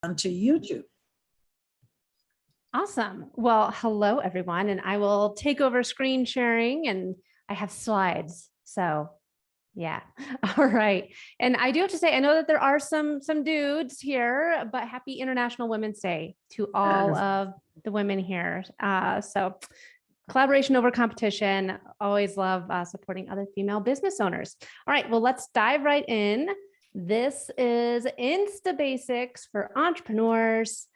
onto YouTube. Awesome. Well, hello, everyone. And I will take over screen sharing and I have slides. So yeah. All right. And I do have to say, I know that there are some dudes here, but happy International Women's Day to all of the women here. So collaboration over competition. Always love supporting other female business owners. All right. Well, let's dive right in. This is InstaBasics for Entrepreneurs.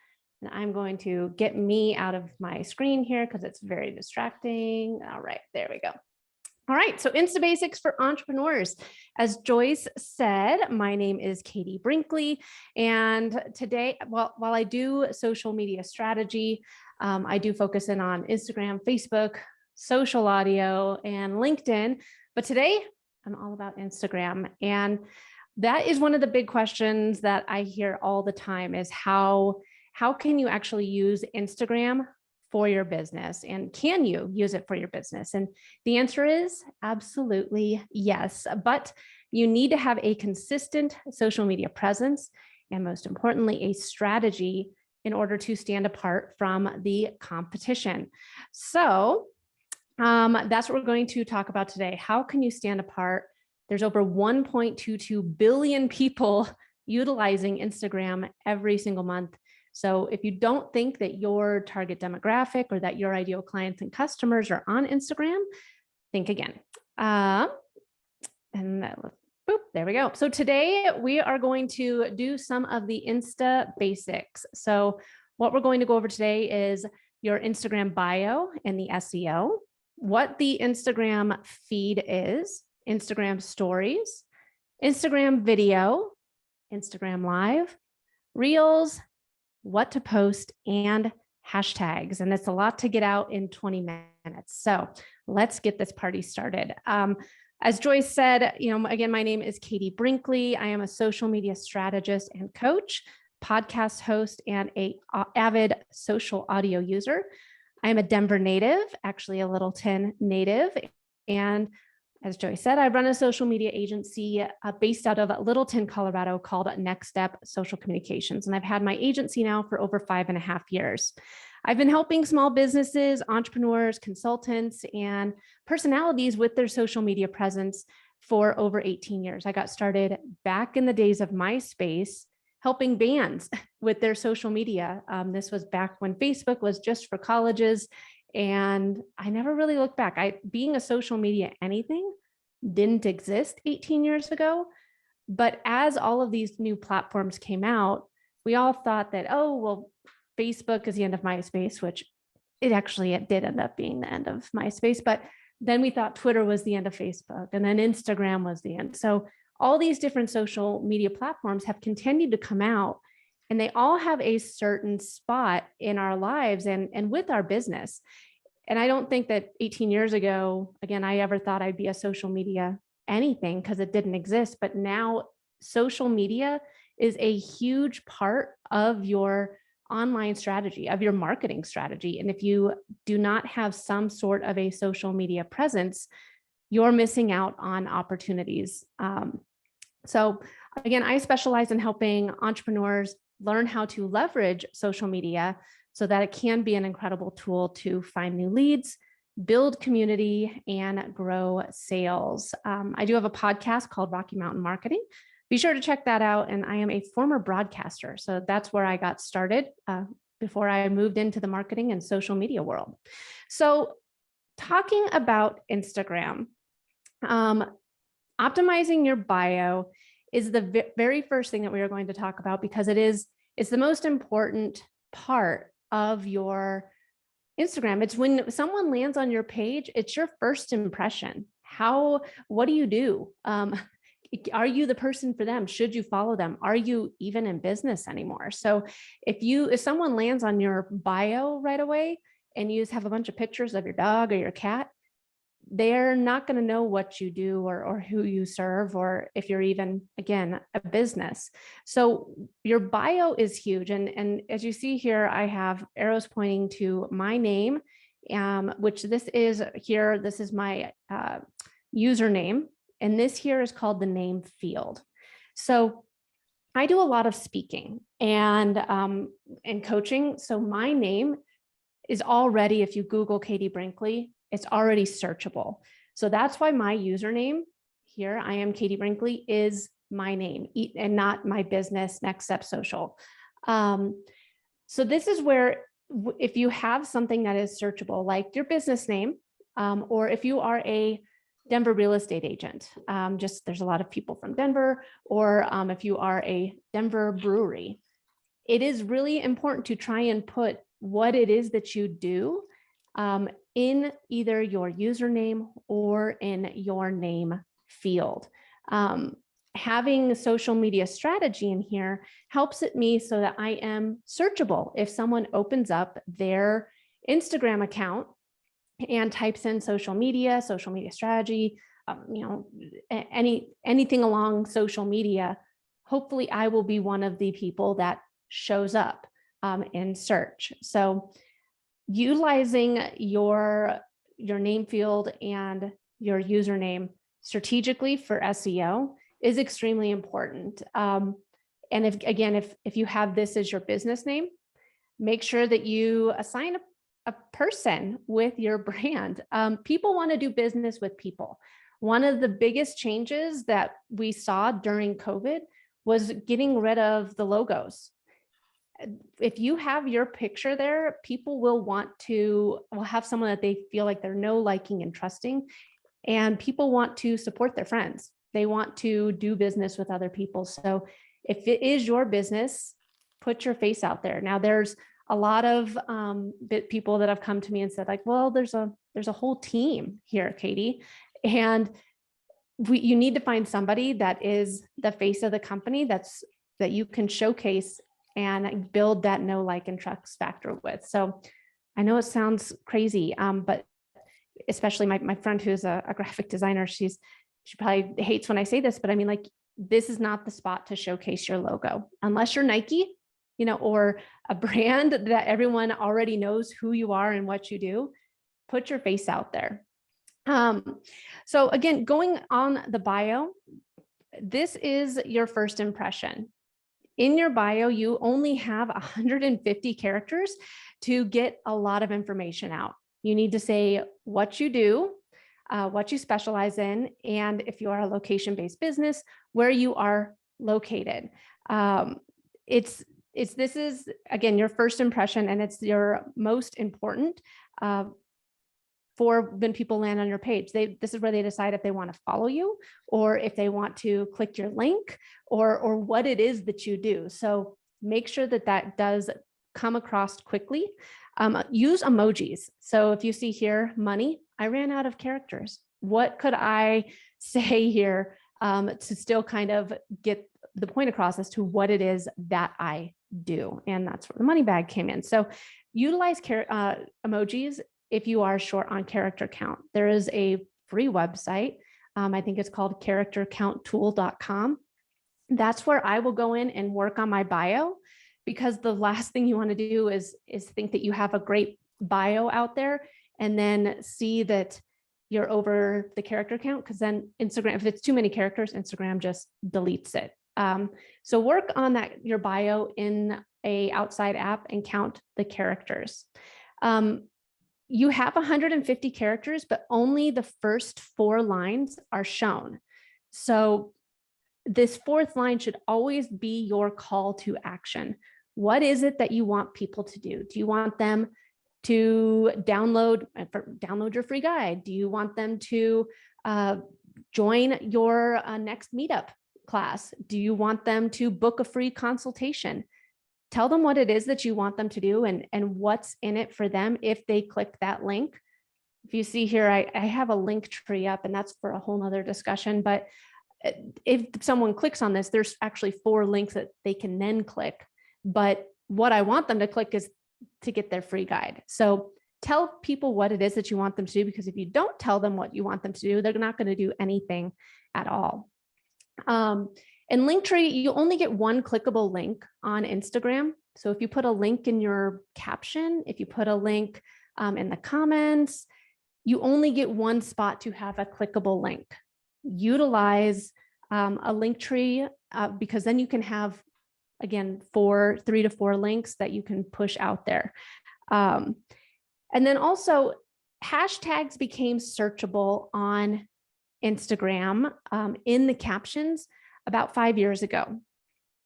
And I'm going to get me out of my screen here because it's very distracting. All right, there we go. All right, so InstaBasics for Entrepreneurs. As Joyce said, my name is Katie Brinkley. And today, while I do social media strategy, I do focus in on Instagram, Facebook, social audio, and LinkedIn. But today, I'm all about Instagram. And that is one of the big questions that I hear all the time is how can you actually use Instagram for your business? And can you use it for your business? And the answer is absolutely yes. But you need to have a consistent social media presence and, most importantly, a strategy in order to stand apart from the competition. So that's what we're going to talk about today. How can you stand apart? There's over 1.22 billion people utilizing Instagram every single month. So if you don't think that your target demographic or that your ideal clients and customers are on Instagram, think again. And boop, there we go. So today we are going to do some of the Insta basics. So what we're going to go over today is your Instagram bio and the SEO, what the Instagram feed is, Instagram stories, Instagram video, Instagram live, reels, what to post, and hashtags. And it's a lot to get out in 20 minutes. So let's get this party started. As Joyce said, again, my name is Katie Brinkley. I am a social media strategist and coach, podcast host, and an avid social audio user. I am a Denver native, actually a Littleton native. And as Joyce said, I run a social media agency based out of Littleton, Colorado called Next Step Social Communications. And I've had my agency now for over 5.5 years. I've been helping small businesses, entrepreneurs, consultants, and personalities with their social media presence for over 18 years. I got started back in the days of MySpace, helping bands with their social media. This was back when Facebook was just for colleges. And I never really looked back. Being a social media anything didn't exist 18 years ago. But as all of these new platforms came out, we all thought that, oh, well, Facebook is the end of MySpace, which it did end up being the end of MySpace. But then we thought Twitter was the end of Facebook, and then Instagram was the end. So all these different social media platforms have continued to come out, and they all have a certain spot in our lives and with our business. And I don't think that 18 years ago, again, I ever thought I'd be a social media anything because it didn't exist. But now social media is a huge part of your online strategy, of your marketing strategy. And if you do not have some sort of a social media presence, you're missing out on opportunities. So again, I specialize in helping entrepreneurs learn how to leverage social media so that it can be an incredible tool to find new leads, build community, and grow sales. I do have a podcast called Rocky Mountain Marketing. Be sure to check that out. And I am a former broadcaster. So that's where I got started before I moved into the marketing and social media world. So talking about Instagram, optimizing your bio is the very first thing that we are going to talk about because it's the most important part of your Instagram. It's when someone lands on your page, it's your first impression. What do you do? Are you the person for them? Should you follow them? Are you even in business anymore? So if someone lands on your bio right away and you just have a bunch of pictures of your dog or your cat, they're not going to know what you do or who you serve, or if you're even, again, a business. So your bio is huge. And as you see here, I have arrows pointing to my name, which this is my username. And this here is called the name field. So I do a lot of speaking, and coaching. So my name is already, if you Google Katie Brinkley, it's already searchable. So that's why my username here, I am Katie Brinkley, is my name and not my business, Next Step Social. So this is where, if you have something that is searchable, like your business name, or if you are a Denver real estate agent, there's a lot of people from Denver, or if you are a Denver brewery, it is really important to try and put what it is that you do in either your username or in your name field. Having social media strategy in here helps me so that I am searchable. If someone opens up their Instagram account and types in social media strategy, anything along social media, hopefully I will be one of the people that shows up in search. So utilizing your name field and your username strategically for SEO is extremely important. And if you have this as your business name, make sure that you assign a person with your brand. People want to do business with people. One of the biggest changes that we saw during COVID was getting rid of the logos. If you have your picture there, people will have someone that they feel like they're liking and trusting, and people want to support their friends. They want to do business with other people. So if it is your business, put your face out there. Now there's a lot of people that have come to me and said like, well, there's a whole team here, Katie, and you need to find somebody that is the face of the company that you can showcase and build that know, like, and trust factor with. So I know it sounds crazy, but especially my friend who's a graphic designer, she probably hates when I say this, but I mean, like, this is not the spot to showcase your logo unless you're Nike, or a brand that everyone already knows who you are and what you do. Put your face out there. So again, going on the bio, this is your first impression. In your bio, you only have 150 characters to get a lot of information out. You need to say what you do, what you specialize in, and if you are a location-based business, where you are located. This is, again, your first impression, and it's your most important for when people land on your page. This is where they decide if they want to follow you or if they want to click your link or what it is that you do. So make sure that does come across quickly. Use emojis. So if you see here, money, I ran out of characters. What could I say here to still kind of get the point across as to what it is that I do? And that's where the money bag came in. So utilize emojis if you are short on character count. There is a free website. I think it's called charactercounttool.com. That's where I will go in and work on my bio, because the last thing you want to do is think that you have a great bio out there and then see that you're over the character count, because then Instagram, if it's too many characters, Instagram just deletes it. So work on your bio in a outside app and count the characters. You have 150 characters, but only the first 4 lines are shown. So this 4th line should always be your call to action. What is it that you want people to do? Do you want them to download your free guide? Do you want them to join your next meetup class? Do you want them to book a free consultation? Tell them what it is that you want them to do and what's in it for them if they click that link. If you see here, I have a link tree up, and that's for a whole nother discussion. But if someone clicks on this, there's actually 4 links that they can then click. But what I want them to click is to get their free guide. So tell people what it is that you want them to do, because if you don't tell them what you want them to do, they're not going to do anything at all. In Linktree, you only get 1 clickable link on Instagram. So if you put a link in your caption, if you put a link in the comments, you only get 1 spot to have a clickable link. Utilize a Linktree because then you can have again, 3 to 4 links that you can push out there. And then also hashtags became searchable on Instagram in the captions about 5 years ago.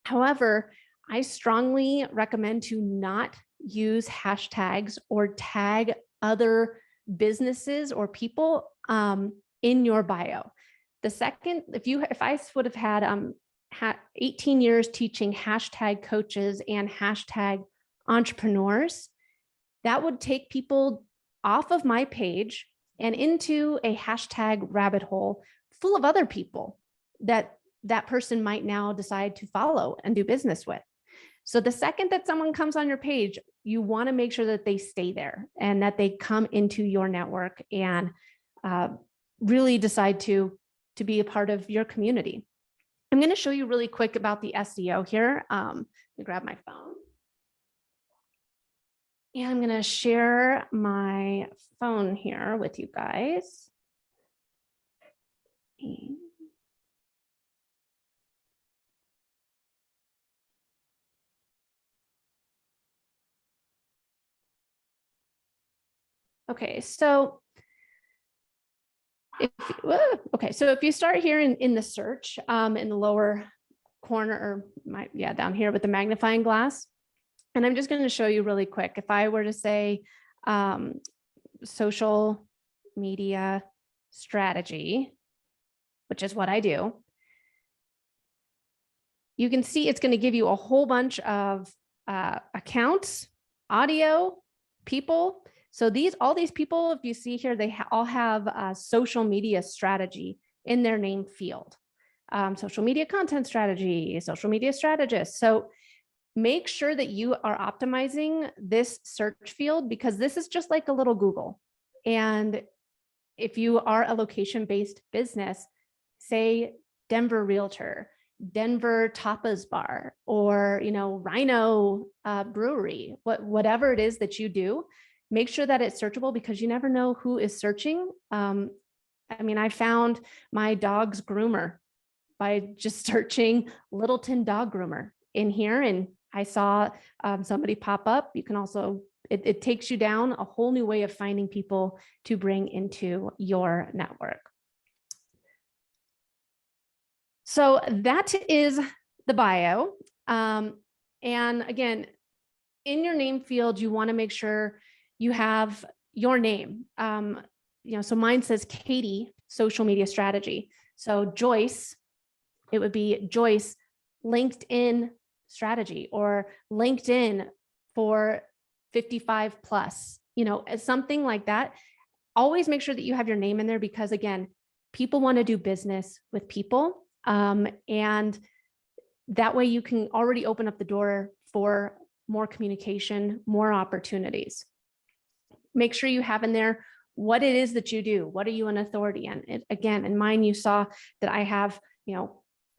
However, I strongly recommend to not use hashtags or tag other businesses or people in your bio. The second, if I would have had 18 years teaching hashtag coaches and hashtag entrepreneurs, that would take people off of my page and into a hashtag rabbit hole full of other people that person might now decide to follow and do business with. So the second that someone comes on your page, you want to make sure that they stay there and that they come into your network and really decide to be a part of your community. I'm going to show you really quick about the SEO here. Let me grab my phone. And I'm going to share my phone here with you guys. Okay, so if you start here in the search in the lower corner, or down here with the magnifying glass, and I'm just going to show you really quick. If I were to say social media strategy, which is what I do, you can see it's going to give you a whole bunch of accounts, audio, people. So all these people, if you see here, they all have a social media strategy in their name field. Social media content strategy, social media strategist. So make sure that you are optimizing this search field, because this is just like a little Google. And if you are a location-based business, say Denver Realtor, Denver Tapas Bar, or Rhino Brewery, whatever it is that you do, make sure that it's searchable, because you never know who is searching. I found my dog's groomer by just searching Littleton dog groomer in here, and I saw somebody pop up. You can also, it takes you down a whole new way of finding people to bring into your network. So that is the bio. And again, in your name field, you want to make sure you have your name. So mine says Katie social media strategy. So Joyce, it would be Joyce LinkedIn strategy, or LinkedIn for 55 plus, something like that. Always make sure that you have your name in there, because again, people want to do business with people. And that way you can already open up the door for more communication, more opportunities. Make sure you have in there what it is that you do. What are you an authority in? Again, in mine, you saw that I have,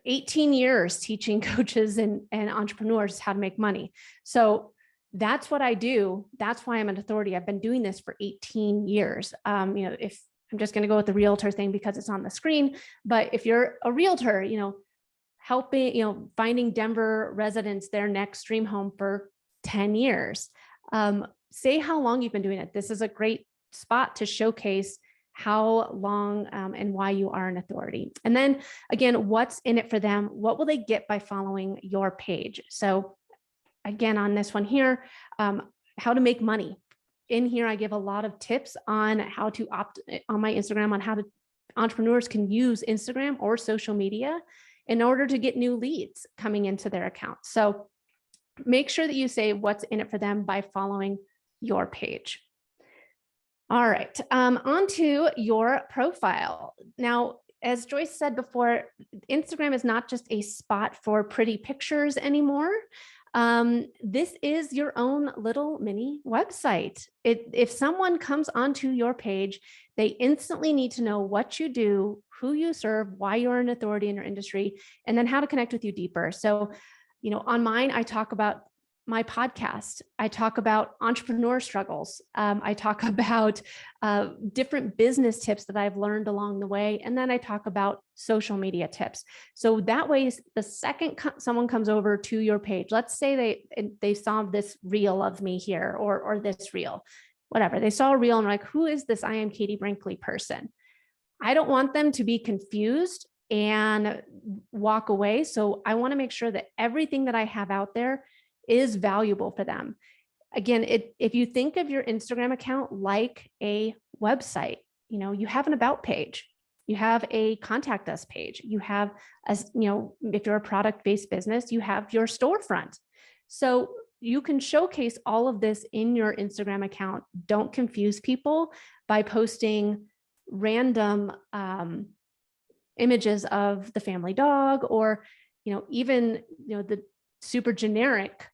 18 years teaching coaches and entrepreneurs how to make money. So that's what I do. That's why I'm an authority. I've been doing this for 18 years. If I'm just going to go with the realtor thing because it's on the screen, but if you're a realtor, helping, finding Denver residents their next dream home for 10 years. Say how long you've been doing it. This is a great spot to showcase how long and why you are an authority. And then again, what's in it for them? What will they get by following your page? So again, on this one here, how to make money. In here, I give a lot of tips on how to on my Instagram, on how entrepreneurs can use Instagram or social media in order to get new leads coming into their account. So make sure that you say what's in it for them by following your page. All right, on to your profile. Now, as Joyce said before, Instagram is not just a spot for pretty pictures anymore. This is your own little mini website. If someone comes onto your page, they instantly need to know what you do, who you serve, why you're an authority in your industry, and then how to connect with you deeper. So, on mine, I talk about my podcast, I talk about entrepreneur struggles. I talk about different business tips that I've learned along the way. And then I talk about social media tips. So that way, the second someone comes over to your page, let's say they saw this reel of me here or this reel, whatever. They saw a reel and like, who is this I am Katie Brinkley person? I don't want them to be confused and walk away. So I want to make sure that everything that I have out there is valuable for them. Again, if you think of your Instagram account like a website, you have an about page, you have a contact us page, you have if you're a product-based business, you have your storefront. So you can showcase all of this in your Instagram account. Don't confuse people by posting random images of the family dog, or even the super generic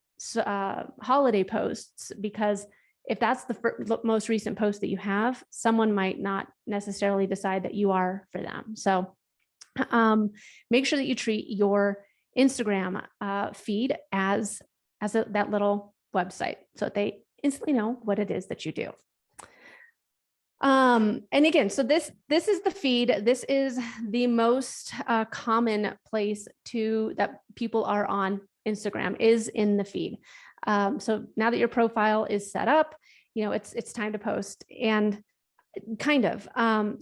holiday posts, because if that's the most recent post that you have, someone might not necessarily decide that you are for them. So make sure that you treat your Instagram feed as that little website, so that they instantly know what it is that you do. And again, so this is the feed. This is the most common place that people are on Instagram, is in the feed. So now that your profile is set up, it's time to post, and kind of.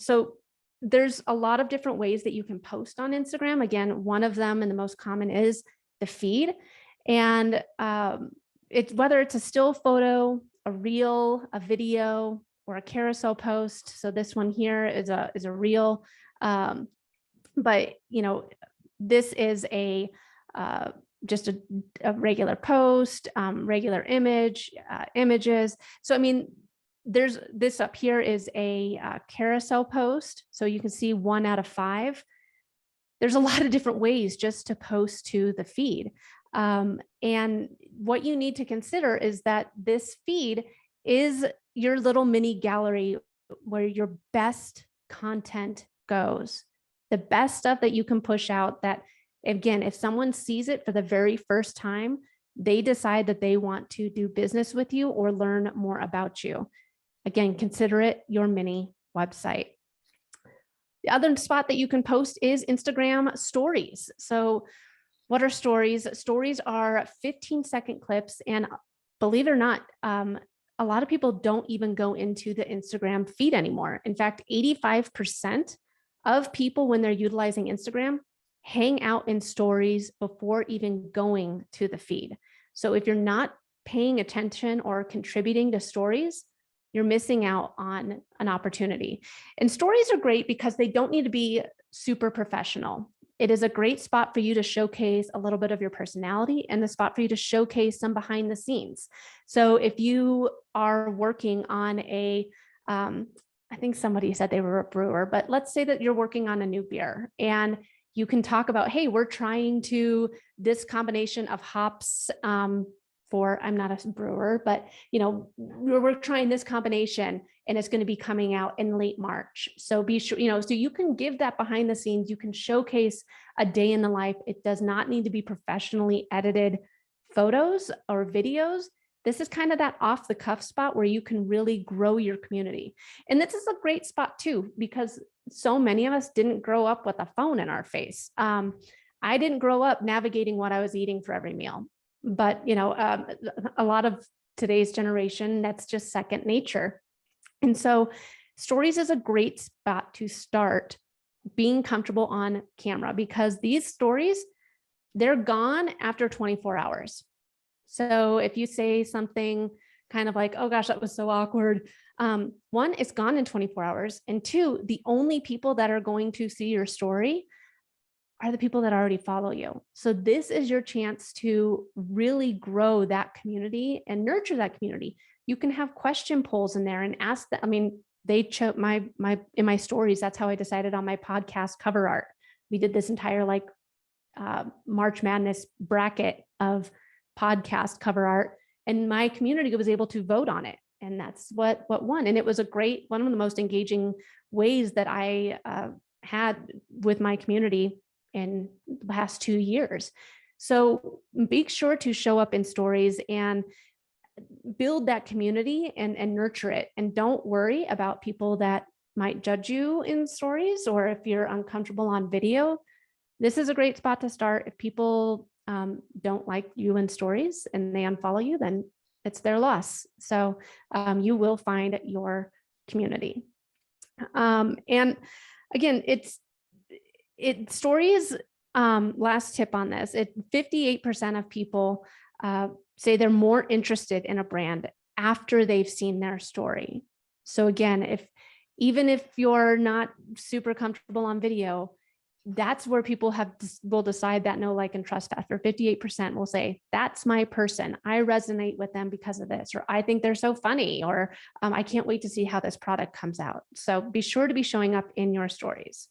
So there's a lot of different ways that you can post on Instagram. Again, one of them, and the most common, is the feed. And whether it's a still photo, a reel, a video, or a carousel post. So this one here is a reel, but this is just a regular post, regular images. So, I mean, there's this up here is a carousel post. So you can see 1 out of 5. There's a lot of different ways just to post to the feed. And what you need to consider is that this feed is your little mini gallery where your best content goes. The best stuff that you can push out that, again, if someone sees it for the very first time, they decide that they want to do business with you or learn more about you. Again, consider it your mini website. The other spot that you can post is Instagram stories. So what are stories? Stories are 15-second clips. And believe it or not, a lot of people don't even go into the Instagram feed anymore. In fact, 85% of people, when they're utilizing Instagram, hang out in stories before even going to the feed. So if you're not paying attention or contributing to stories, you're missing out on an opportunity. And stories are great because they don't need to be super professional. It is a great spot for you to showcase a little bit of your personality, and the spot for you to showcase some behind the scenes. So if you are working on I think somebody said they were a brewer, but let's say that you're working on a new beer, and you can talk about, hey, we're trying this combination of hops I'm not a brewer, but we're trying this combination, and it's going to be coming out in late March. So be sure, so you can give that behind the scenes. You can showcase a day in the life. It does not need to be professionally edited photos or videos. This is kind of that off the cuff spot where you can really grow your community. And this is a great spot too, because so many of us didn't grow up with a phone in our face. I didn't grow up navigating what I was eating for every meal, but a lot of today's generation, that's just second nature. And so stories is a great spot to start being comfortable on camera, because these stories, they're gone after 24 hours. So if you say something kind of like, oh gosh, that was so awkward. One, it's gone in 24 hours. And two, the only people that are going to see your story are the people that already follow you. So this is your chance to really grow that community and nurture that community. You can have question polls in there and ask them. I mean, they chose in my stories. That's how I decided on my podcast cover art. We did this entire March Madness bracket of podcast cover art, and my community was able to vote on it. And that's what won. And it was one of the most engaging ways that I had with my community in the past 2 years. So be sure to show up in stories and build that community and nurture it. And don't worry about people that might judge you in stories, or if you're uncomfortable on video. This is a great spot to start. If people don't like you in stories and they unfollow you, then it's their loss. So you will find your community. And again, stories, last tip on this, 58% of people say they're more interested in a brand after they've seen their story. So again, even if you're not super comfortable on video, that's where people will decide that know, like, and trust after. 58% will say, that's my person. I resonate with them because of this, or I think they're so funny, or I can't wait to see how this product comes out. So be sure to be showing up in your stories.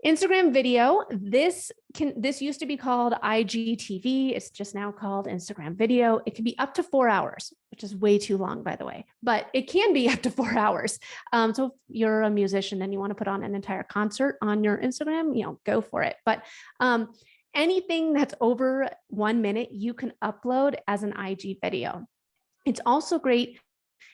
Instagram video, this used to be called IGTV. It's just now called Instagram video. It can be up to 4 hours, which is way too long, by the way, but it can be up to 4 hours. So if you're a musician and you want to put on an entire concert on your Instagram, go for it. But anything that's over 1 minute, you can upload as an IG video. It's also great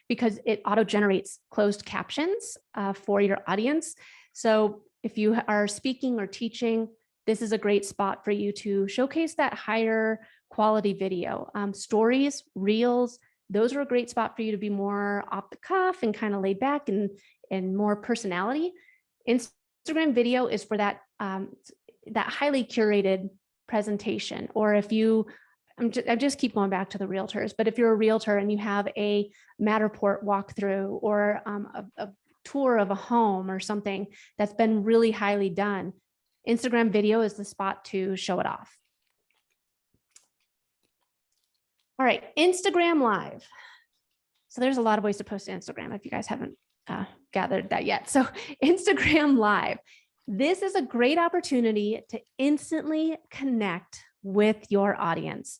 because it auto-generates closed captions for your audience. So if you are speaking or teaching, this is a great spot for you to showcase that higher quality video. Stories, reels, those are a great spot for you to be more off the cuff and kind of laid back and more personality. Instagram video is for that highly curated presentation. Or if I just keep going back to the realtors, but if you're a realtor and you have a Matterport walkthrough or a tour of a home or something that's been really highly done, Instagram video is the spot to show it off. All right, Instagram Live. So there's a lot of ways to post to Instagram if you guys haven't gathered that yet. So Instagram Live, this is a great opportunity to instantly connect with your audience.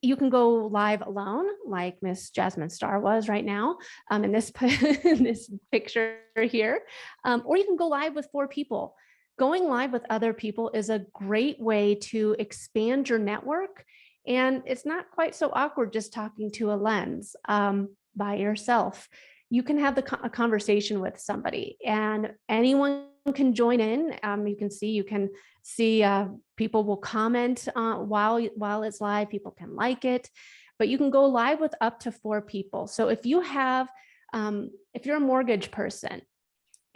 You can go live alone, like Miss Jasmine Star was right now in this picture here, or you can go live with 4 people. Going live with other people is a great way to expand your network, and it's not quite so awkward just talking to a lens by yourself. You can have a conversation with somebody, and anyone can join in. You can see people will comment while it's live. People can like it, but you can go live with up to 4 people. So if you're a mortgage person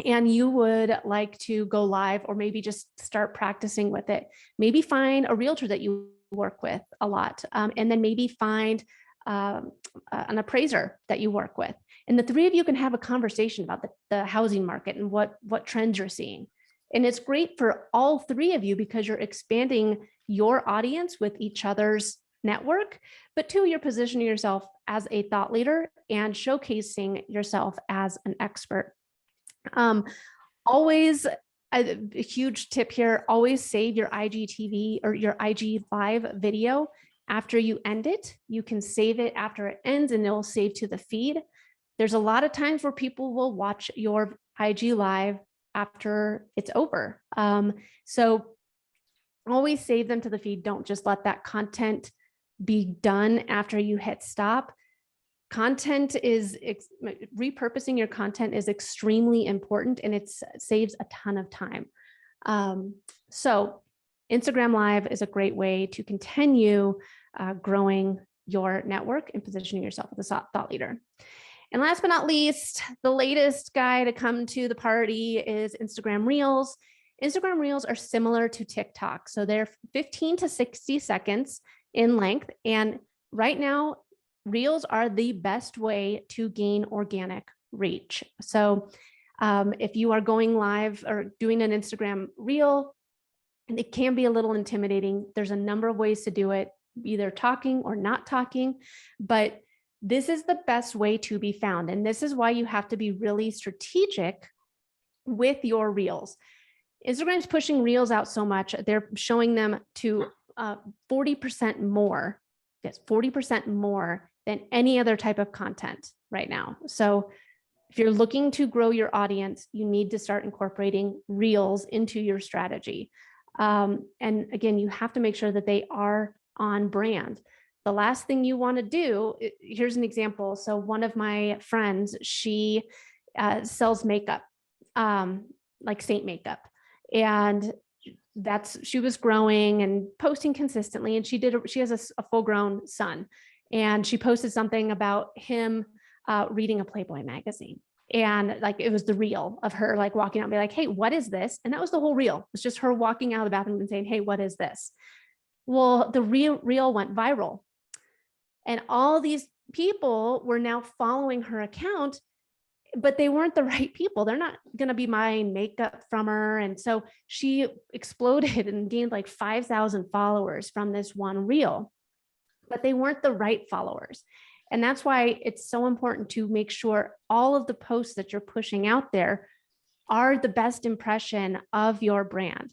and you would like to go live, or maybe just start practicing with it, maybe find a realtor that you work with a lot, and then maybe find an appraiser that you work with. And the 3 of you can have a conversation about the housing market and what trends you're seeing. And it's great for all 3 of you because you're expanding your audience with each other's network, but 2, you're positioning yourself as a thought leader and showcasing yourself as an expert. Always a huge tip here, always save your IGTV or your IG live video after you end it. You can save it after it ends and it will save to the feed. There's a lot of times where people will watch your IG live after it's over. So always save them to the feed. Don't just let that content be done after you hit stop. Repurposing your content is extremely important, and it saves a ton of time. So Instagram Live is a great way to continue growing your network and positioning yourself as a thought leader. And last but not least, the latest guy to come to the party is Instagram Reels. Instagram Reels are similar to TikTok. So they're 15 to 60 seconds in length. And right now, Reels are the best way to gain organic reach. So if you are going live or doing an Instagram Reel, it can be a little intimidating. There's a number of ways to do it, either talking or not talking, but this is the best way to be found. And this is why you have to be really strategic with your Reels. Instagram's pushing Reels out so much, they're showing them to 40% more. Yes, 40% more than any other type of content right now. So if you're looking to grow your audience, you need to start incorporating Reels into your strategy. And again, you have to make sure that they are on brand. The last thing you want to do, here's an example. So one of my friends, she sells makeup, like Saint makeup. And she was growing and posting consistently. And she has a full grown son. And she posted something about him reading a Playboy magazine. And like, it was the reel of her like walking out and be like, hey, what is this? And that was the whole reel. It was just her walking out of the bathroom and saying, hey, what is this? Well, the reel went viral. And all these people were now following her account, but they weren't the right people. They're not going to be buying makeup from her. And so she exploded and gained like 5,000 followers from this one reel, but they weren't the right followers. And that's why it's so important to make sure all of the posts that you're pushing out there are the best impression of your brand.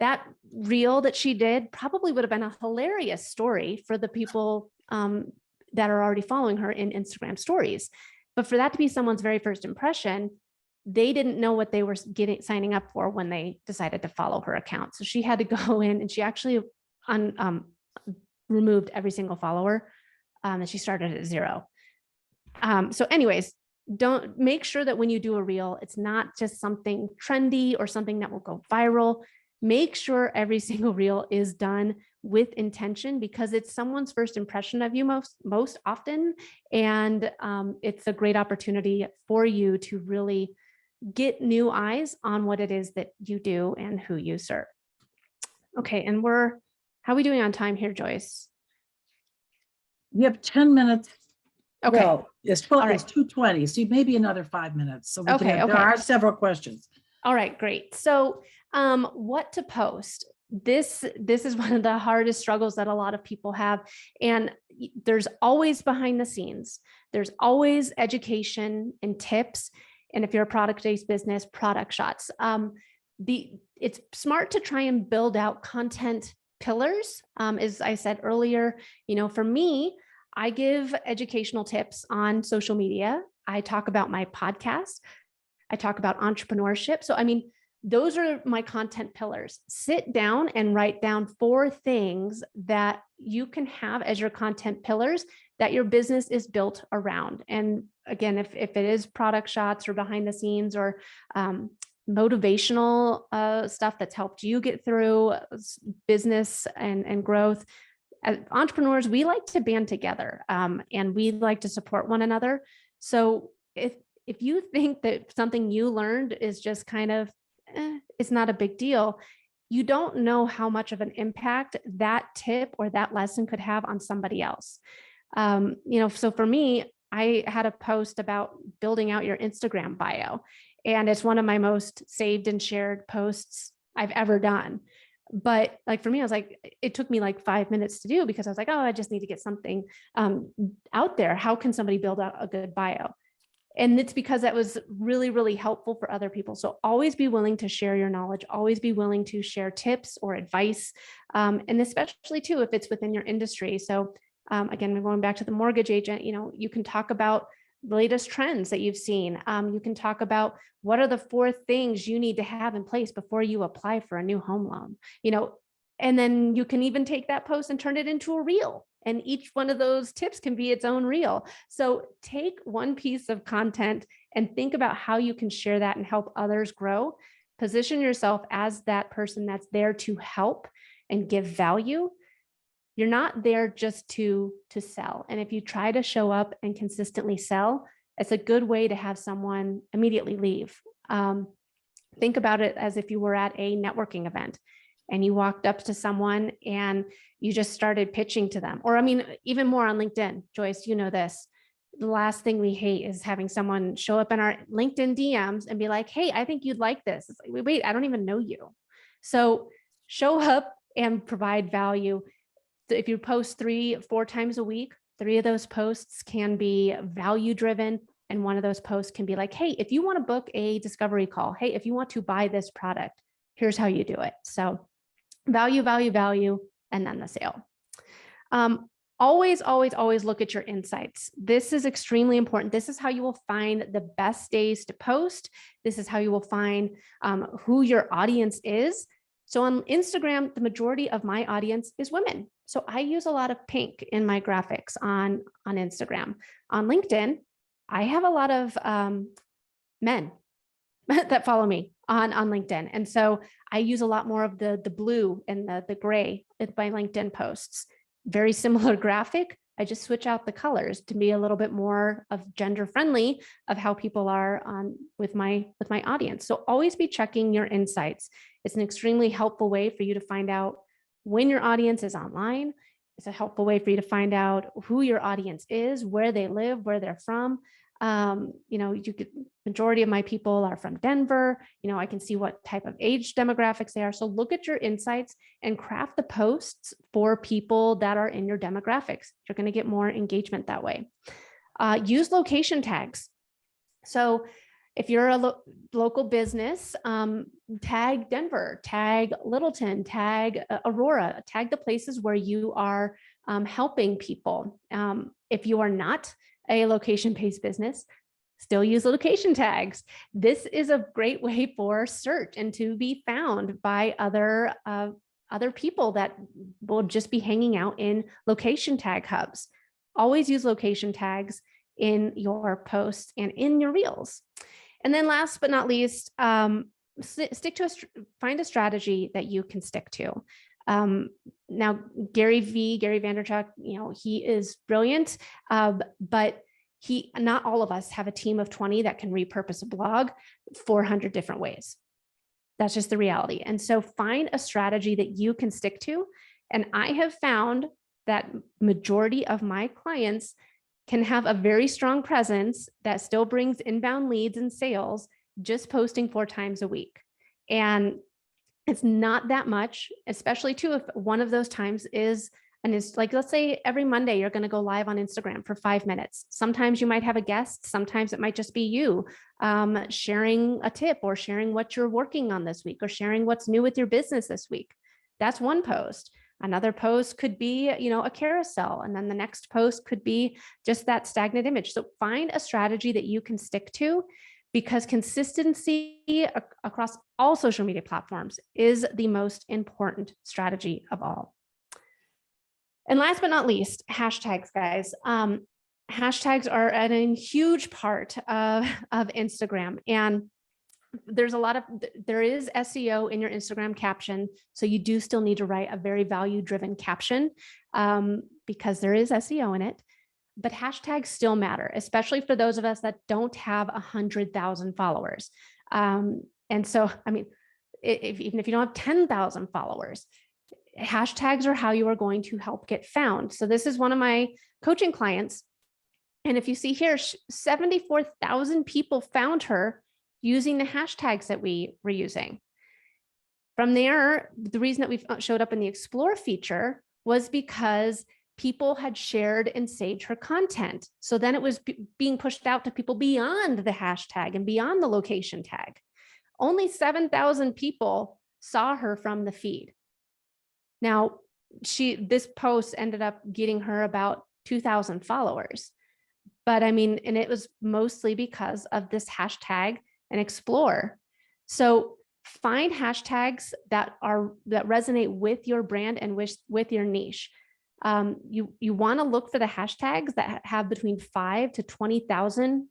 That reel that she did probably would have been a hilarious story for the people that are already following her in Instagram stories. But for that to be someone's very first impression, they didn't know what they were signing up for when they decided to follow her account. So she had to go in and she actually removed every single follower. And she started at 0. So anyways, don't make sure that when you do a reel, it's not just something trendy or something that will go viral. Make sure every single reel is done with intention, because it's someone's first impression of you most often. And it's a great opportunity for you to really get new eyes on what it is that you do and who you serve. Okay. And how are we doing on time here, Joyce? We have 10 minutes. Okay. Well, it's 2:20, so maybe another 5 minutes. So there are several questions. All right, great. So what to post? This is one of the hardest struggles that a lot of people have. And there's always behind the scenes. There's always education and tips. And if you're a product-based business, product shots. It's smart to try and build out content pillars. As I said earlier, for me, I give educational tips on social media. I talk about my podcast. I talk about entrepreneurship. So, those are my content pillars. Sit down and write down 4 things that you can have as your content pillars that your business is built around. And again, if it is product shots or behind the scenes or motivational stuff that's helped you get through business and growth, as entrepreneurs, we like to band together and we like to support one another. So if you think that something you learned is just kind of, it's not a big deal, you don't know how much of an impact that tip or that lesson could have on somebody else. So for me, I had a post about building out your Instagram bio, and it's one of my most saved and shared posts I've ever done. But like for me, I was like, it took me like 5 minutes to do because I was like, oh, I just need to get something out there. How can somebody build out a good bio? And it's because that was really, really helpful for other people. So always be willing to share your knowledge, always be willing to share tips or advice. And especially too, if it's within your industry. So again, we're going back to the mortgage agent, you can talk about the latest trends that you've seen. You can talk about what are the 4 things you need to have in place before you apply for a new home loan, and then you can even take that post and turn it into a reel. And each one of those tips can be its own reel. So take one piece of content and think about how you can share that and help others grow. Position yourself as that person that's there to help and give value. You're not there just to sell. And if you try to show up and consistently sell, it's a good way to have someone immediately leave. Think about it as if you were at a networking event and you walked up to someone and you just started pitching to them. Or even more on LinkedIn. Joyce, you know this. The last thing we hate is having someone show up in our LinkedIn DMs and be like, hey, I think you'd like this. It's like, wait, I don't even know you. So show up and provide value. If you post 3-4 times a week, 3 of those posts can be value driven. And one of those posts can be like, hey, if you want to book a discovery call, hey, if you want to buy this product, here's how you do it. So value, value, value, and then the sale. Always, always, always look at your insights. This is extremely important. This is how you will find the best days to post. This is how you will find who your audience is. So on Instagram, the majority of my audience is women. So I use a lot of pink in my graphics on Instagram. On LinkedIn, I have a lot of men that follow me on LinkedIn. And so I use a lot more of the blue and the gray in my LinkedIn posts. Very similar graphic. I just switch out the colors to be a little bit more of gender friendly of how people are with my audience. So always be checking your insights. It's an extremely helpful way for you to find out when your audience is online. It's a helpful way for you to find out who your audience is, where they live, where they're from. Majority of my people are from Denver. I can see what type of age demographics they are. So look at your insights and craft the posts for people that are in your demographics. You're going to get more engagement that way. Use location tags. So if you're a local business, tag Denver, tag Littleton, tag Aurora, tag the places where you are helping people. If you are not a location-based business, still use location tags. This is a great way for search and to be found by other people that will just be hanging out in location tag hubs. Always use location tags in your posts and in your reels. And then last but not least, stick to find a strategy that you can stick to. Now, Gary Vaynerchuk, he is brilliant, but not all of us have a team of 20 that can repurpose a blog 400 different ways. That's just the reality. And so find a strategy that you can stick to. And I have found that majority of my clients can have a very strong presence that still brings inbound leads and sales, just posting 4 times a week. And it's not that much, especially too, if one of those times is like, let's say every Monday, you're going to go live on Instagram for 5 minutes. Sometimes you might have a guest. Sometimes it might just be you sharing a tip or sharing what you're working on this week or sharing what's new with your business this week. That's one post. Another post could be, a carousel. And then the next post could be just that stagnant image. So find a strategy that you can stick to, because consistency across all social media platforms is the most important strategy of all. And last but not least, hashtags, guys. Hashtags are a huge part of Instagram. And there is SEO in your Instagram caption. So you do still need to write a very value-driven caption because there is SEO in it. But hashtags still matter, especially for those of us that don't have 100,000 followers. And so, even if you don't have 10,000 followers, hashtags are how you are going to help get found. So this is one of my coaching clients. And if you see here, 74,000 people found her using the hashtags that we were using. From there, the reason that we showed up in the Explore feature was because people had shared and saved her content. So then it was being pushed out to people beyond the hashtag and beyond the location tag. Only 7,000 people saw her from the feed. Now, this post ended up getting her about 2,000 followers. But and it was mostly because of this hashtag and Explore. So find hashtags that resonate with your brand and with your niche. You want to look for the hashtags that have between 5 to 20,000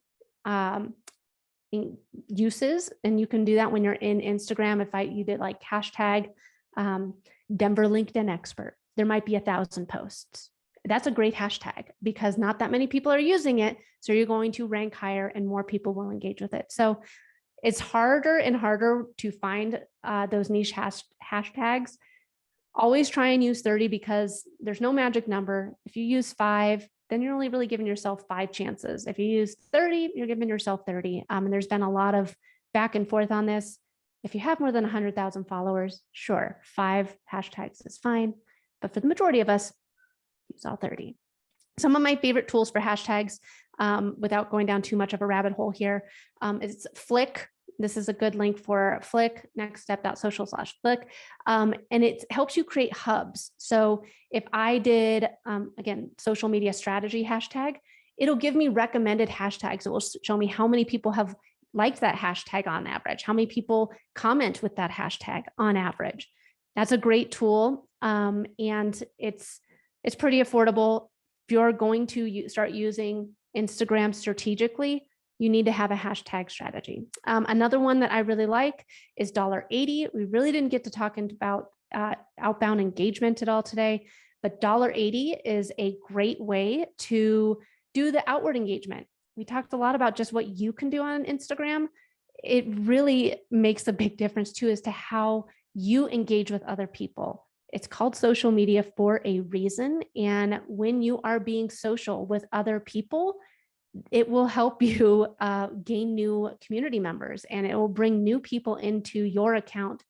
uses, and you can do that when you're in Instagram. If you did like hashtag Denver LinkedIn expert, there might be 1,000 posts. That's a great hashtag because not that many people are using it. So you're going to rank higher and more people will engage with it. So it's harder and harder to find those niche hashtags. Always try and use 30 because there's no magic number. If you use 5, then you're only really giving yourself 5 chances. If you use 30, you're giving yourself 30. And there's been a lot of back and forth on this. If you have more than 100,000 followers, sure, 5 hashtags is fine. But for the majority of us, use all 30. Some of my favorite tools for hashtags, without going down too much of a rabbit hole here, is Flick. This is a good link for Flick, nextstep.social/Flick. And it helps you create hubs. So if I did, again, social media strategy hashtag, it'll give me recommended hashtags. It will show me how many people have liked that hashtag on average, how many people comment with that hashtag on average. That's a great tool. And it's pretty affordable. If you're going to start using Instagram strategically, you need to have a hashtag strategy. Another one that I really like is $80. We really didn't get to talking about outbound engagement at all today, but $80 is a great way to do the outward engagement. We talked a lot about just what you can do on Instagram. It really makes a big difference too as to how you engage with other people. It's called social media for a reason. And when you are being social with other people, it will help you gain new community members, and it will bring new people into your account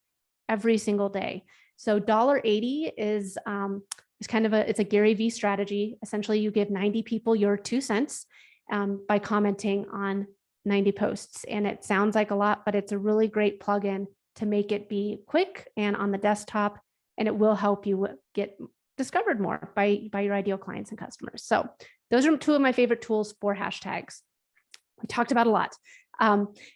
every single day. So $80 is kind of it's a Gary Vee strategy. Essentially, you give 90 people your 2 cents by commenting on 90 posts. And it sounds like a lot, but it's a really great plugin to make it be quick and on the desktop, and it will help you get discovered more by your ideal clients and customers. So those are 2 of my favorite tools for hashtags. We talked about a lot.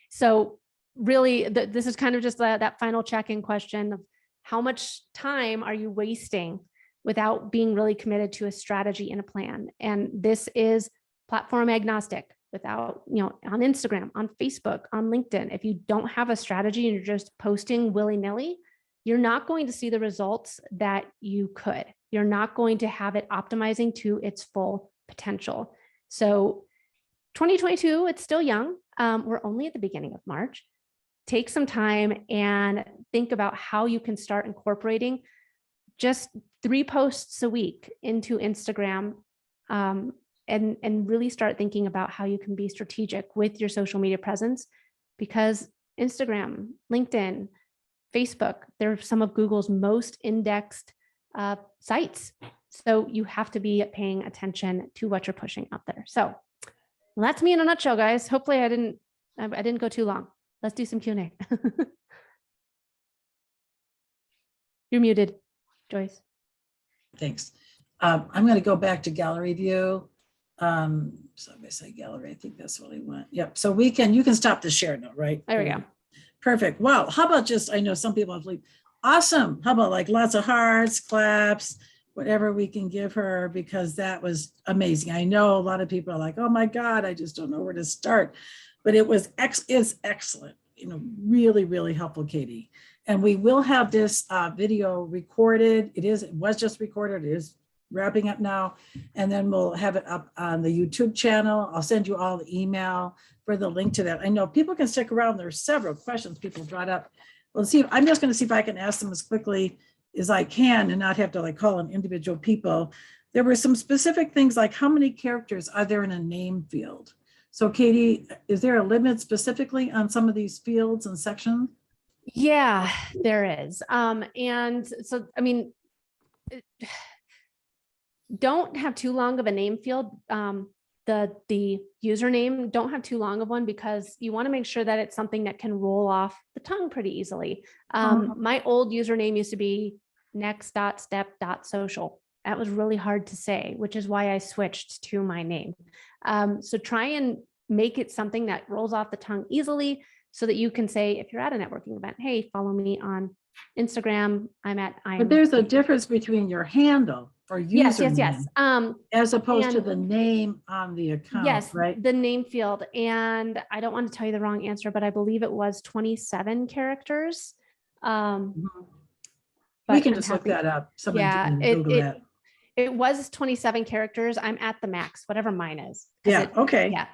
So really, this is kind of just that final check-in question of how much time are you wasting without being really committed to a strategy and a plan? And this is platform agnostic. Without, on Instagram, on Facebook, on LinkedIn, if you don't have a strategy and you're just posting willy-nilly, you're not going to see the results that you could. You're not going to have it optimizing to its full potential. So 2022, it's still young. We're only at the beginning of March. Take some time and think about how you can start incorporating just 3 posts a week into Instagram, and really start thinking about how you can be strategic with your social media presence, because Instagram, LinkedIn, Facebook, they're some of Google's most indexed sites. So you have to be paying attention to what you're pushing out there. So that's me in a nutshell, guys. Hopefully I didn't go too long. Let's do some Q&A. You're muted, Joyce. Thanks. I'm going to go back to gallery view. So I'm going to say gallery. I think that's what we want. Yep. So you can stop the share now, right? There we go. Perfect. Well, how about I know some people have like, awesome. How about like lots of hearts, claps, whatever we can give her, because that was amazing. I know a lot of people are like, oh my God, I just don't know where to start, but it is excellent. Really, really helpful, Katie. And we will have this video recorded. It was just recorded. It is wrapping up now. And then we'll have it up on the YouTube channel. I'll send you all the email for the link to that. I know people can stick around. There's several questions people brought up. Well, I'm just going to see if I can ask them as quickly as I can and not have to like call on individual people. There were some specific things like how many characters are there in a name field? So Katie, is there a limit specifically on some of these fields and sections? Yeah, there is. And so, I mean, don't have too long of a name field. The username, don't have too long of one, because you want to make sure that it's something that can roll off the tongue pretty easily. My old username used to be next.step.social. That was really hard to say, which is why I switched to my name. So try and make it something that rolls off the tongue easily, so that you can say, if you're at a networking event, hey, follow me on Instagram. But there's a difference between your handle or username, yes. As opposed to the name on the account, yes, right? The name field. And I don't want to tell you the wrong answer, but I believe it was 27 characters. We can just look that up. Someone can Google that. It was 27 characters. I'm at the max, whatever mine is. Yeah. Okay. Yeah.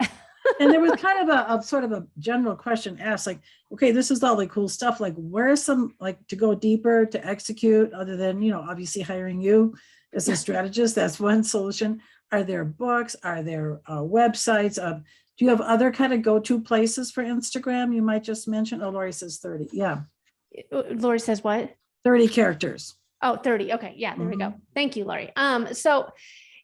And there was kind of a sort of a general question asked, like, okay, this is all the cool stuff. Like, where's some, like, to go deeper to execute, other than, obviously hiring you as a strategist? That's one solution. Are there books? Are there websites? Do you have other kind of go-to places for Instagram you might just mention? Oh, Lori says 30. Yeah. Lori says what? 30 characters. Oh, 30. Okay. Yeah, there we go. Thank you, Lori. So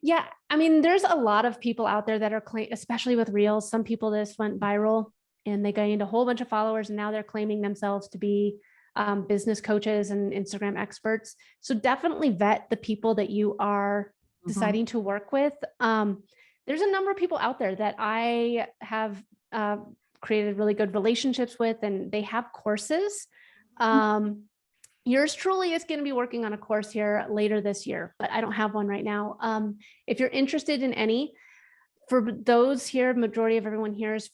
yeah, I mean, there's a lot of people out there that are especially with Reels. Some people just went viral and they gained a whole bunch of followers, and now they're claiming themselves to be business coaches and Instagram experts. So definitely vet the people that you are deciding to work with. There's a number of people out there that I have created really good relationships with, and they have courses. Yours truly is going to be working on a course here later this year, but I don't have one right now. If you're interested in any, for those here, majority of everyone here is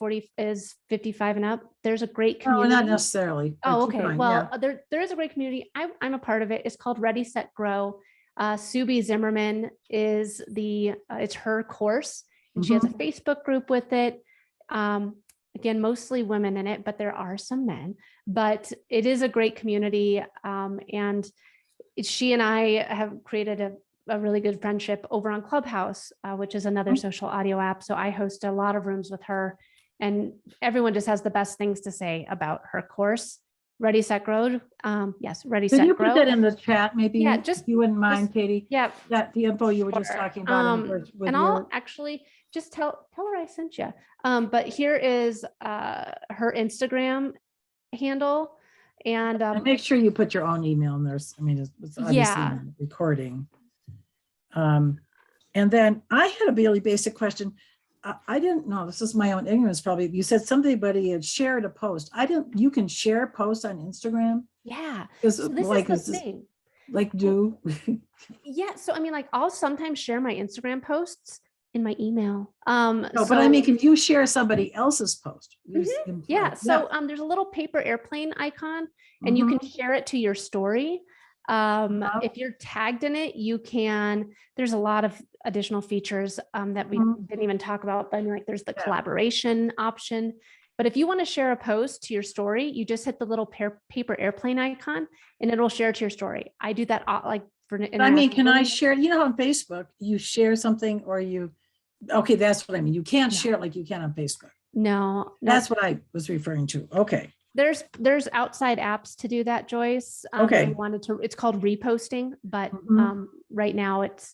55 and up. There's a great No, community. not necessarily. but Oh, keep okay. going, Well, yeah. there is a great community. I'm a part of it. It's called Ready, Set, Grow. Subi Zimmerman is it's her course, and she has a Mhm. Facebook group with it. Again, mostly women in it, but there are some men, but it is a great community. And she and I have created a really good friendship over on Clubhouse, which is another social audio app. So I host a lot of rooms with her, and everyone just has the best things to say about her course. Ready, Set, Grow. Yes, Ready, Can Set, you Grow. put that in the chat, maybe? Yeah, If you wouldn't mind, Katie? Yeah. That the info you were just Sure. talking about with And your. I'll actually just tell her I sent you. But here is her Instagram handle. And And make sure you put your own email in there. I mean, it's obviously yeah, recording. And then I had a really basic question. I didn't know, this is my own ignorance probably. You said somebody had shared a post. You can share posts on Instagram? yeah. Is So it this like, is the thing. like do? Yeah. So I mean, like I'll sometimes share my Instagram posts in my email. No, So but I mean, can you share somebody else's post? yeah. So there's a little paper airplane icon, and you can share it to your story. If you're tagged in it, there's a lot of additional features that we didn't even talk about. But I mean, like there's the collaboration option. But if you want to share a post to your story, you just hit the little paper airplane icon and it'll share to your story. I do that like for I mean, can I share, on Facebook, you share something or okay, that's what I mean. You can't share it like you can on Facebook. No. That's what I was referring to. Okay. There's outside apps to do that, Joyce. Okay. It's called reposting, but right now it's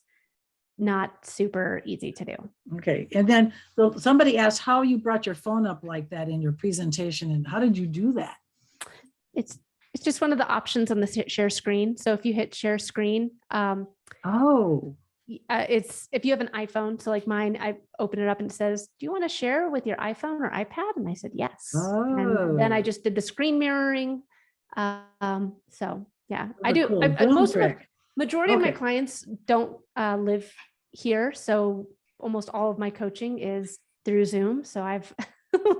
not super easy to do. Okay. And then somebody asked how you brought your phone up like that in your presentation, and how did you do that? It's just one of the options on the share screen. So if you hit share screen, it's if you have an iPhone, so like mine, I open it up and it says, do you want to share with your iPhone or iPad? And I said, yes. And then I just did the screen mirroring. So yeah, I do. Cool. Majority of my clients don't live here. So almost all of my coaching is through Zoom. So I've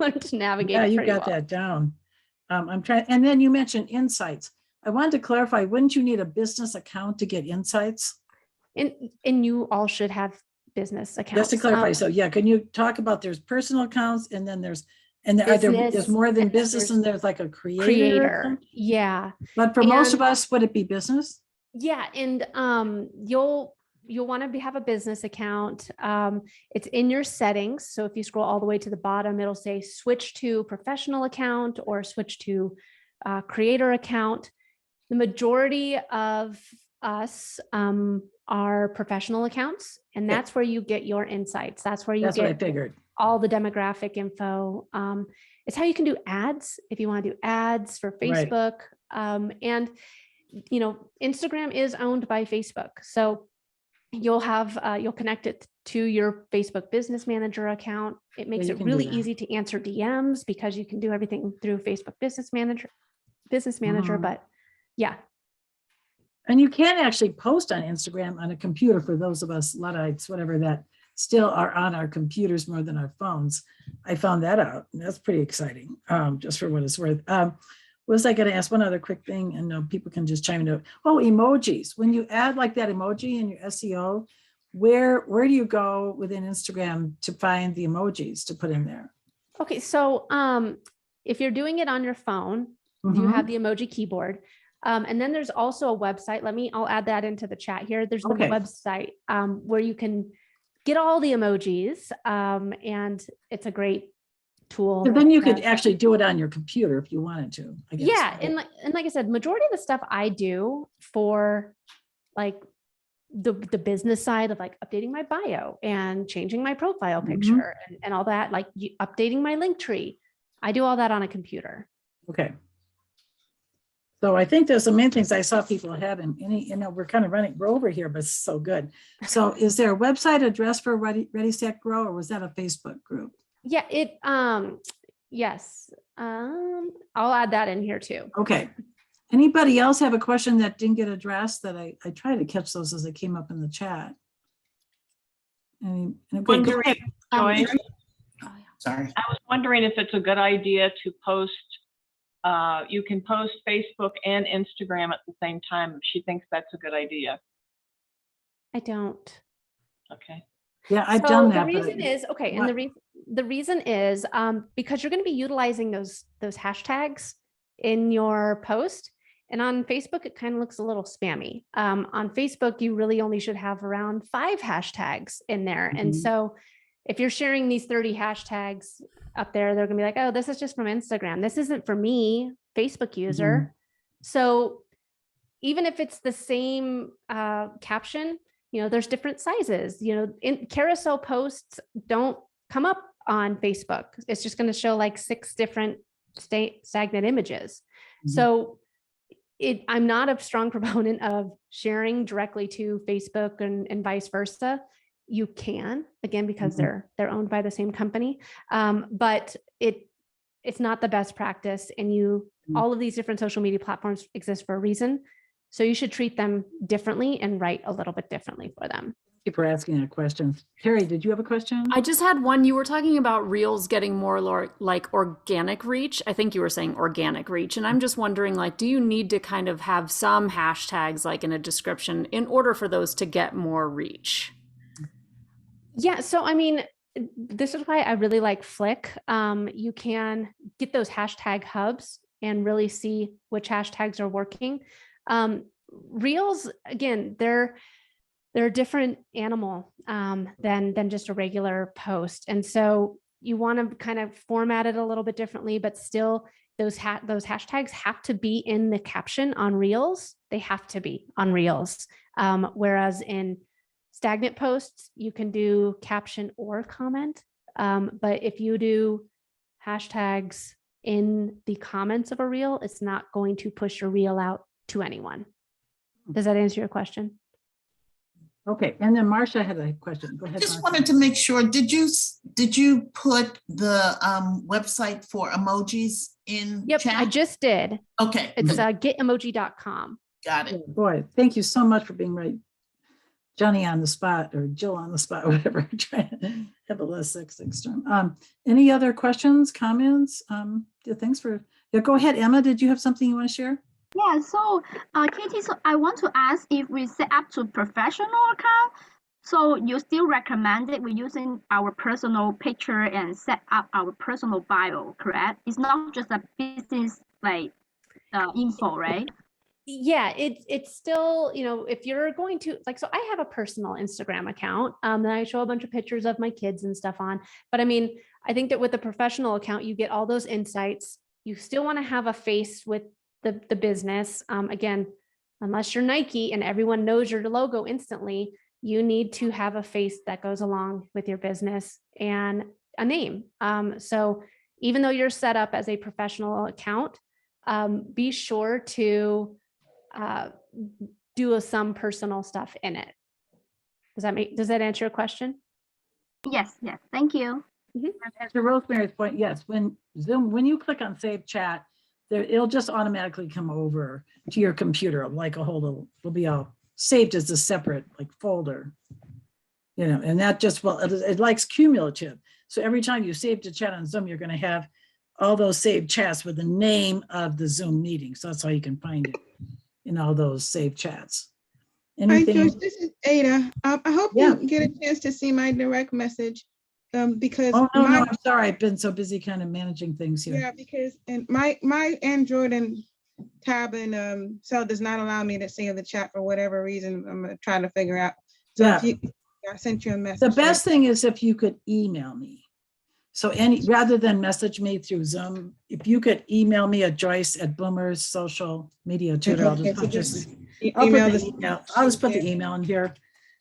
learned to navigate. Yeah, you got that down. I'm trying. And then you mentioned insights. I wanted to clarify, wouldn't you need a business account to get insights? And you all should have business accounts. Just to clarify. So yeah, can you talk about there's personal accounts and then there's more than business and there's like a creator. Yeah. But for most of us, would it be business? Yeah. And you'll want to have a business account. It's in your settings. So if you scroll all the way to the bottom, it'll say switch to professional account or switch to creator account. The majority of us are professional accounts, and that's where you get your insights. That's where you get what I figured. All the demographic info. It's how you can do ads if you want to do ads for Facebook. Right. And Instagram is owned by Facebook, so you'll connect it to your Facebook Business Manager account. It makes it really easy to answer DMs because you can do everything through Facebook Business Manager. But yeah. And you can actually post on Instagram on a computer for those of us Luddites, whatever, that still are on our computers more than our phones. I found that out. And that's pretty exciting, just for what it's worth. Was I going to ask one other quick thing? And people can just chime in. Oh, emojis. When you add like that emoji in your SEO, where do you go within Instagram to find the emojis to put in there? Okay, so if you're doing it on your phone, you have the emoji keyboard. And then there's also a website. I'll add that into the chat here. There's the website where you can get all the emojis, and it's a great tool. So then you could actually do it on your computer if you wanted to, I guess. Yeah, and like I said, majority of the stuff I do for like the business side of like updating my bio and changing my profile picture and all that, like updating my link tree. I do all that on a computer. Okay. So I think there's the main things I saw people had in any, we're over here, but it's so good. So is there a website address for Ready, Set, Grow, or was that a Facebook group? Yeah, yes. I'll add that in here too. Okay. Anybody else have a question that didn't get addressed that I tried to catch those as they came up in the chat? Okay, go ahead. Joy, Sorry. I was wondering if it's a good idea to post, you can post Facebook and Instagram at the same time, if she thinks that's a good idea. I don't. Okay. Yeah, I've So done that. the reason is, okay, and the reason is because you're going to be utilizing those hashtags in your post. And on Facebook, it kind of looks a little spammy. On Facebook, you really only should have around 5 hashtags in there. And so if you're sharing these 30 hashtags up there, they're gonna be like, oh, this is just from Instagram. This isn't for me, Facebook user. So even if it's the same caption, you know, there's different sizes, you know, in carousel posts don't come up on Facebook. It's just going to show like 6 different stagnant images. So I'm not a strong proponent of sharing directly to Facebook and vice versa. You can, again, because they're owned by the same company, but it's not the best practice. And all of these different social media platforms exist for a reason. So you should treat them differently and write a little bit differently for them. Thank you for asking that question. Terry, did you have a question? I just had one. You were talking about Reels getting more like organic reach. I think you were saying organic reach. And I'm just wondering, like, do you need to kind of have some hashtags like in a description in order for those to get more reach? Yeah. So, I mean, this is why I really like Flick. You can get those hashtag hubs and really see which hashtags are working. Reels, again, they're a different animal than just a regular post. And so you want to kind of format it a little bit differently, but still those hashtags have to be in the caption on Reels. They have to be on Reels. Whereas in stagnant posts, you can do caption or comment. But if you do hashtags in the comments of a Reel, it's not going to push your Reel out to anyone. Does that answer your question? Okay, and then Marcia had a question. Go ahead. Just Marcia. wanted to make sure, did you put the website for emojis in Yep, chat? I just did. Okay. It's getomoji.com. Got it. Oh, boy, thank you so much for being right. Johnny on the spot or Jill on the spot, whatever. Trying to have a less sexist term. Any other questions, comments? Thanks for, go ahead. Emma, did you have something you want to share? Yeah, so Katie, so I want to ask if we set up to professional account, so you still recommend it we're using our personal picture and set up our personal bio, correct? It's not just a business like info, right? Yeah, it's still, you know, if you're going to like, so I have a personal Instagram account that I show a bunch of pictures of my kids and stuff on. But I mean, I think that with a professional account, you get all those insights. You still want to have a face with the business. Again, unless you're Nike and everyone knows your logo instantly, you need to have a face that goes along with your business and a name. So even though you're set up as a professional account, be sure to do some personal stuff in it. Does that answer your question? Yes, thank you. And to Rosemary's point, yes, when you click on Save Chat, it'll just automatically come over to your computer, like it'll be all saved as a separate like folder, you know, and that just, well, it likes cumulative. So every time you save to chat on Zoom, you're going to have all those saved chats with the name of the Zoom meeting. So that's how you can find it in all those saved chats. Anything? Hi, Joyce, this is Ada. I hope you get a chance to see my direct message because no, I'm sorry. I've been so busy kind of managing things here. Yeah, because my Android and tab and cell does not allow me to see the chat for whatever reason. I'm trying to figure out. So I sent you a message. The best thing is if you could email me. So rather than message me through Zoom, if you could email me at Joyce at Boomer's social media tutor, I'll just put the email in here.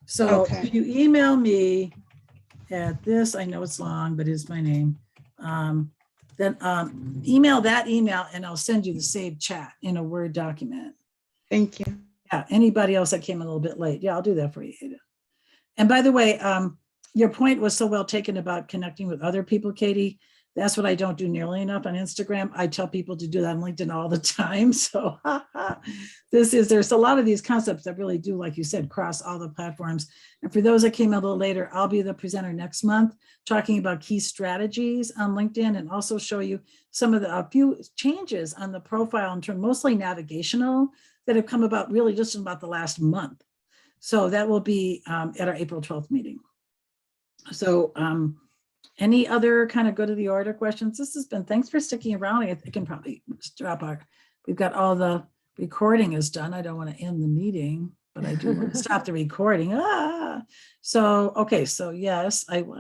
So if you email me at this, I know it's long, but it's my name. Then email that email and I'll send you the saved chat in a Word document. Thank you. Yeah, anybody else that came a little bit late. Yeah, I'll do that for you, Ada. And by the way, your point was so well taken about connecting with other people, Katie. That's what I don't do nearly enough on Instagram. I tell people to do that on LinkedIn all the time. So there's a lot of these concepts that really do, like you said, cross all the platforms. And for those that came a little later, I'll be the presenter next month talking about key strategies on LinkedIn, and also show you some of a few changes on the profile in terms, mostly navigational, that have come about really just in about the last month. So that will be at our April 12th meeting. So any other kind of go to the order questions? This has been, thanks for sticking around. I can probably drop we've got all the recording is done. I don't want to end the meeting, but I do want to stop the recording. So, okay, so yes, I